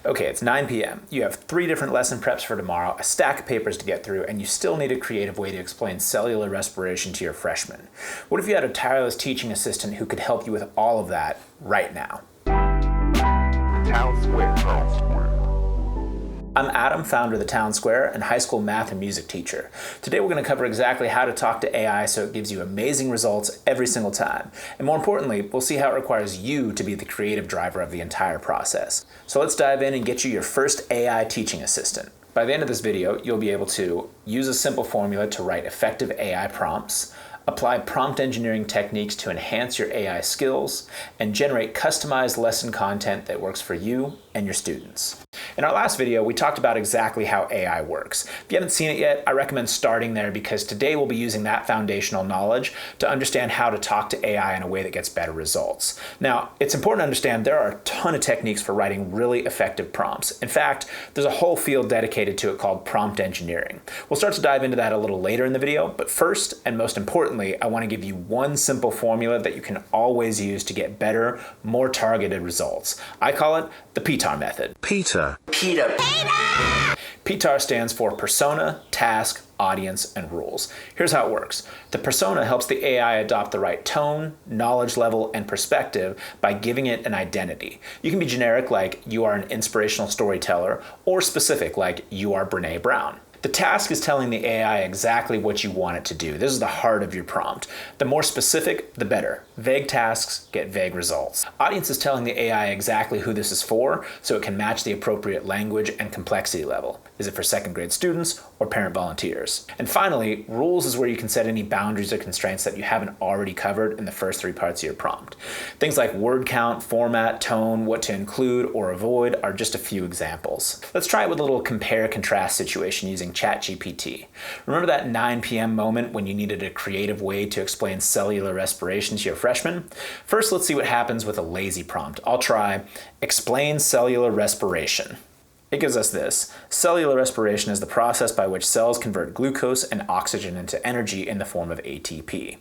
Okay, it's 9 p.m. You have 3 different lesson preps for tomorrow, a stack of papers to get through, and you still need a creative way to explain cellular respiration to your freshmen. What if you had a tireless teaching assistant who could help you with all of that right now? Town Square. I'm Adam, founder of the Town Square and high school math and music teacher. Today we're going to cover exactly how to talk to AI so it gives you amazing results every single time. And more importantly, we'll see how it requires you to be the creative driver of the entire process. So let's dive in and get you your first AI teaching assistant. By the end of this video, you'll be able to use a simple formula to write effective AI prompts, apply prompt engineering techniques to enhance your AI skills, and generate customized lesson content that works for you and your students. In our last video, we talked about exactly how AI works. If you haven't seen it yet, I recommend starting there because today we'll be using that foundational knowledge to understand how to talk to AI in a way that gets better results. Now, it's important to understand there are a ton of techniques for writing really effective prompts. In fact, there's a whole field dedicated to it called prompt engineering. We'll start to dive into that a little later in the video, but first, and most importantly, I want to give you one simple formula that you can always use to get better, more targeted results. I call it the PTAR method. PTAR. PTAR stands for persona, task, audience, and rules. Here's how it works. The persona helps the AI adopt the right tone, knowledge level, and perspective by giving it an identity. You can be generic like you are an inspirational storyteller, or specific like you are Brene Brown. The task is telling the AI exactly what you want it to do. This is the heart of your prompt. The more specific, the better. Vague tasks get vague results. Audience is telling the AI exactly who this is for, so it can match the appropriate language and complexity level. Is it for second grade students or parent volunteers? And finally, rules is where you can set any boundaries or constraints that you haven't already covered in the first 3 parts of your prompt. Things like word count, format, tone, what to include or avoid are just a few examples. Let's try it with a little compare-contrast situation using ChatGPT. Remember that 9 p.m. moment when you needed a creative way to explain cellular respiration to your freshmen? First, let's see what happens with a lazy prompt. I'll try explain cellular respiration. It gives us this. Cellular respiration is the process by which cells convert glucose and oxygen into energy in the form of ATP.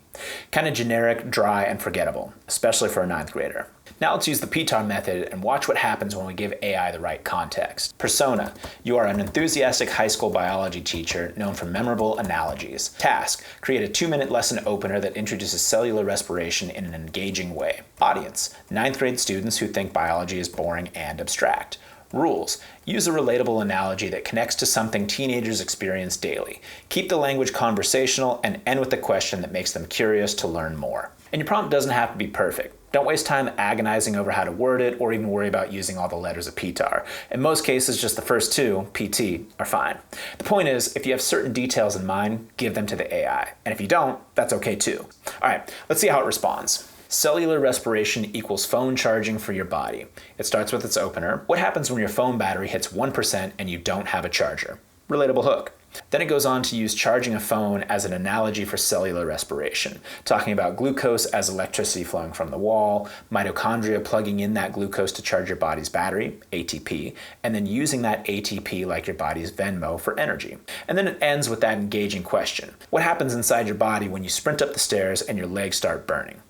Kind of generic, dry, and forgettable, especially for a 9th grader. Now let's use the PTAR method and watch what happens when we give AI the right context. Persona. You are an enthusiastic high school biology teacher known for memorable analogies. Task. Create a 2-minute lesson opener that introduces cellular respiration in an engaging way. Audience. 9th grade students who think biology is boring and abstract. Rules. Use a relatable analogy that connects to something teenagers experience daily. Keep the language conversational and end with a question that makes them curious to learn more. And your prompt doesn't have to be perfect. Don't waste time agonizing over how to word it or even worry about using all the letters of PTAR. In most cases, just the first 2, PT, are fine. The point is, if you have certain details in mind, give them to the AI. And if you don't, that's okay too. All right, let's see how it responds. Cellular respiration equals phone charging for your body. It starts with its opener. What happens when your phone battery hits 1% and you don't have a charger? Relatable hook. Then it goes on to use charging a phone as an analogy for cellular respiration, talking about glucose as electricity flowing from the wall, mitochondria plugging in that glucose to charge your body's battery, ATP, and then using that ATP like your body's Venmo for energy. And then it ends with that engaging question. What happens inside your body when you sprint up the stairs and your legs start burning?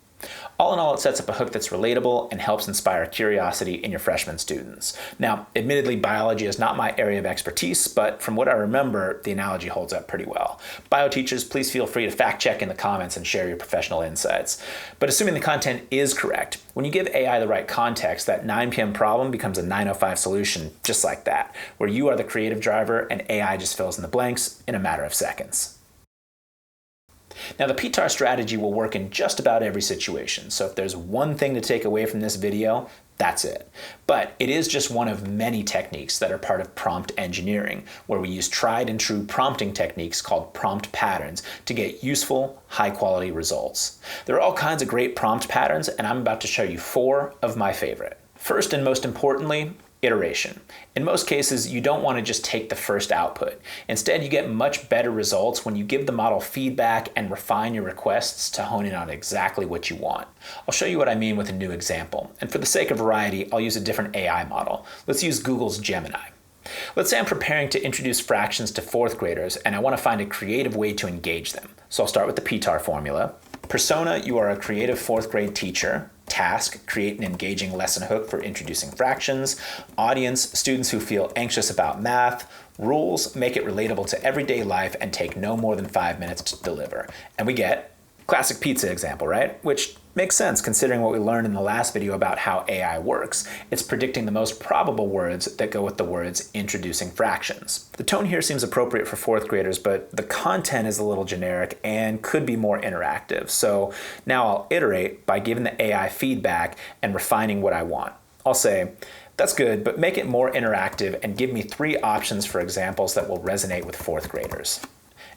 All in all, it sets up a hook that's relatable and helps inspire curiosity in your freshman students. Now, admittedly, biology is not my area of expertise, but from what I remember, the analogy holds up pretty well. Bio teachers, please feel free to fact check in the comments and share your professional insights. But assuming the content is correct, when you give AI the right context, that 9 p.m. problem becomes a 9:05 solution, just like that, where you are the creative driver and AI just fills in the blanks in a matter of seconds. Now, the PTAR strategy will work in just about every situation, so if there's one thing to take away from this video, that's it. But it is just one of many techniques that are part of prompt engineering, where we use tried and true prompting techniques called prompt patterns to get useful, high-quality results. There are all kinds of great prompt patterns, and I'm about to show you 4 of my favorite. First and most importantly, iteration. In most cases, you don't want to just take the first output. Instead, you get much better results when you give the model feedback and refine your requests to hone in on exactly what you want. I'll show you what I mean with a new example. And for the sake of variety, I'll use a different AI model. Let's use Google's Gemini. Let's say I'm preparing to introduce fractions to 4th graders and I want to find a creative way to engage them. So I'll start with the PTAR formula. Persona, you are a creative 4th grade teacher. Task, create an engaging lesson hook for introducing fractions. Audience, students who feel anxious about math. Rules, make it relatable to everyday life and take no more than 5 minutes to deliver. And we get classic pizza example, right? Which makes sense considering what we learned in the last video about how AI works. It's predicting the most probable words that go with the words introducing fractions. The tone here seems appropriate for fourth graders, but the content is a little generic and could be more interactive. So now I'll iterate by giving the AI feedback and refining what I want. I'll say, that's good, but make it more interactive and give me 3 options for examples that will resonate with fourth graders.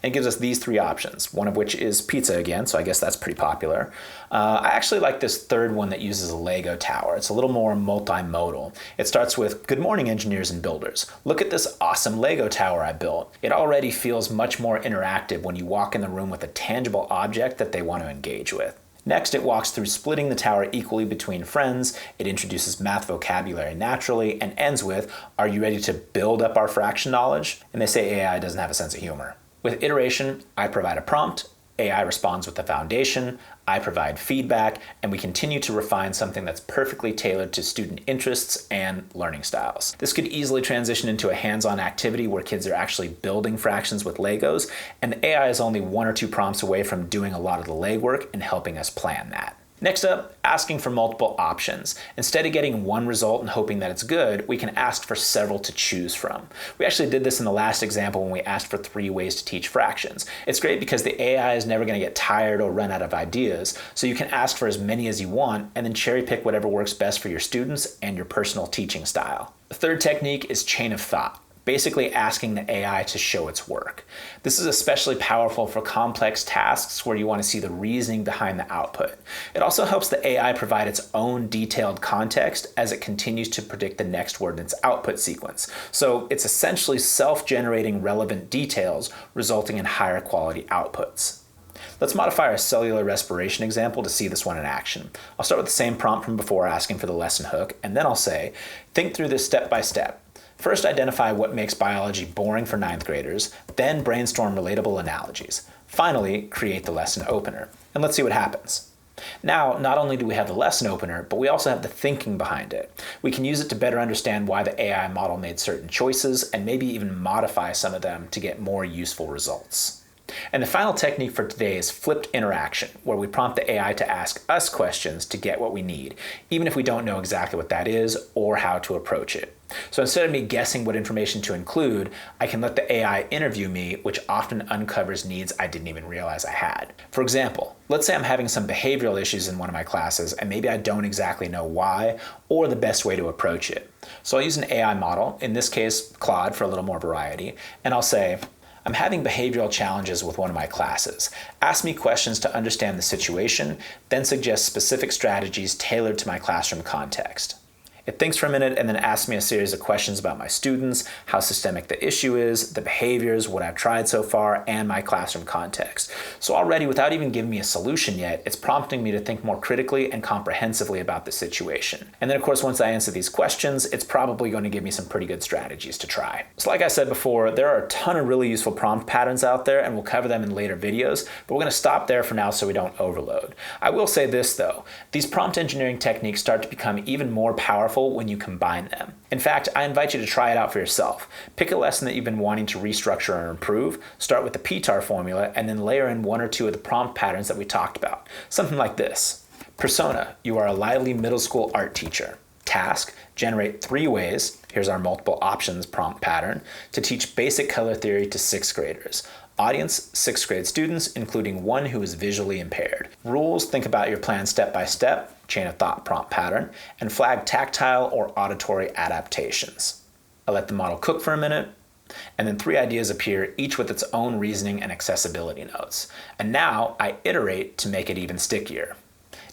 And it gives us these 3 options, one of which is pizza again, so I guess that's pretty popular. I actually like this third one that uses a Lego tower. It's a little more multimodal. It starts with, good morning, engineers and builders. Look at this awesome Lego tower I built. It already feels much more interactive when you walk in the room with a tangible object that they want to engage with. Next, it walks through splitting the tower equally between friends, it introduces math vocabulary naturally, and ends with, are you ready to build up our fraction knowledge? And they say AI doesn't have a sense of humor. With iteration, I provide a prompt, AI responds with the foundation, I provide feedback, and we continue to refine something that's perfectly tailored to student interests and learning styles. This could easily transition into a hands-on activity where kids are actually building fractions with Legos, and the AI is only 1 or 2 prompts away from doing a lot of the legwork and helping us plan that. Next up, asking for multiple options. Instead of getting one result and hoping that it's good, we can ask for several to choose from. We actually did this in the last example when we asked for 3 ways to teach fractions. It's great because the AI is never going to get tired or run out of ideas, so you can ask for as many as you want and then cherry pick whatever works best for your students and your personal teaching style. The third technique is chain of thought. Basically asking the AI to show its work. This is especially powerful for complex tasks where you want to see the reasoning behind the output. It also helps the AI provide its own detailed context as it continues to predict the next word in its output sequence. So it's essentially self-generating relevant details, resulting in higher quality outputs. Let's modify our cellular respiration example to see this one in action. I'll start with the same prompt from before asking for the lesson hook, and then I'll say, think through this step by step. First, identify what makes biology boring for 9th graders, then brainstorm relatable analogies. Finally, create the lesson opener. And let's see what happens. Now, not only do we have the lesson opener, but we also have the thinking behind it. We can use it to better understand why the AI model made certain choices and maybe even modify some of them to get more useful results. And the final technique for today is flipped interaction, where we prompt the AI to ask us questions to get what we need, even if we don't know exactly what that is or how to approach it. So instead of me guessing what information to include, I can let the AI interview me, which often uncovers needs I didn't even realize I had. For example, let's say I'm having some behavioral issues in one of my classes and maybe I don't exactly know why or the best way to approach it. So I'll use an AI model, in this case Claude for a little more variety, and I'll say, I'm having behavioral challenges with one of my classes. Ask me questions to understand the situation, then suggest specific strategies tailored to my classroom context. It thinks for a minute and then asks me a series of questions about my students, how systemic the issue is, the behaviors, what I've tried so far, and my classroom context. So already, without even giving me a solution yet, it's prompting me to think more critically and comprehensively about the situation. And then of course, once I answer these questions, it's probably going to give me some pretty good strategies to try. So like I said before, there are a ton of really useful prompt patterns out there, and we'll cover them in later videos, but we're going to stop there for now so we don't overload. I will say this though, these prompt engineering techniques start to become even more powerful when you combine them. In fact, I invite you to try it out for yourself. Pick a lesson that you've been wanting to restructure or improve, start with the PTAR formula, and then layer in 1 or 2 of the prompt patterns that we talked about. Something like this. Persona, you are a lively middle school art teacher. Task, generate 3 ways, here's our multiple options prompt pattern, to teach basic color theory to 6th graders. Audience, 6th grade students, including one who is visually impaired. Rules, think about your plan step by step, chain of thought prompt pattern, and flag tactile or auditory adaptations. I let the model cook for a minute, and then 3 ideas appear, each with its own reasoning and accessibility notes. And now I iterate to make it even stickier.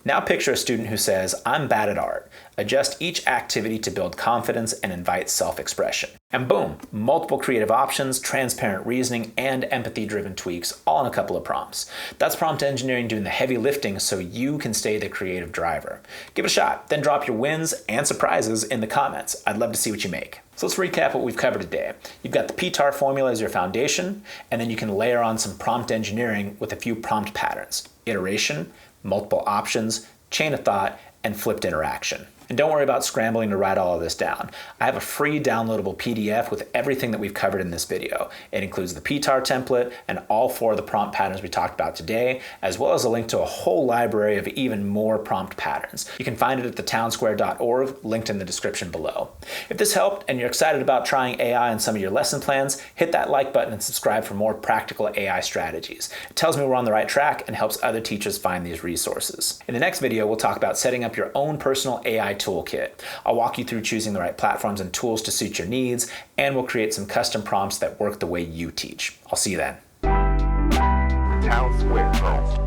Now picture a student who says, I'm bad at art. Adjust each activity to build confidence and invite self-expression. And boom, multiple creative options, transparent reasoning, and empathy-driven tweaks, all in a couple of prompts. That's prompt engineering doing the heavy lifting so you can stay the creative driver. Give it a shot, then drop your wins and surprises in the comments. I'd love to see what you make. So let's recap what we've covered today. You've got the PTAR formula as your foundation, and then you can layer on some prompt engineering with a few prompt patterns. Iteration, multiple options, chain of thought, and flipped interaction. And don't worry about scrambling to write all of this down. I have a free downloadable PDF with everything that we've covered in this video. It includes the PTAR template and all 4 of the prompt patterns we talked about today, as well as a link to a whole library of even more prompt patterns. You can find it at thetownsquare.org, linked in the description below. If this helped and you're excited about trying AI in some of your lesson plans, hit that like button and subscribe for more practical AI strategies. It tells me we're on the right track and helps other teachers find these resources. In the next video, we'll talk about setting up your own personal AI toolkit. I'll walk you through choosing the right platforms and tools to suit your needs, and we'll create some custom prompts that work the way you teach. I'll see you then. Town Square Girl.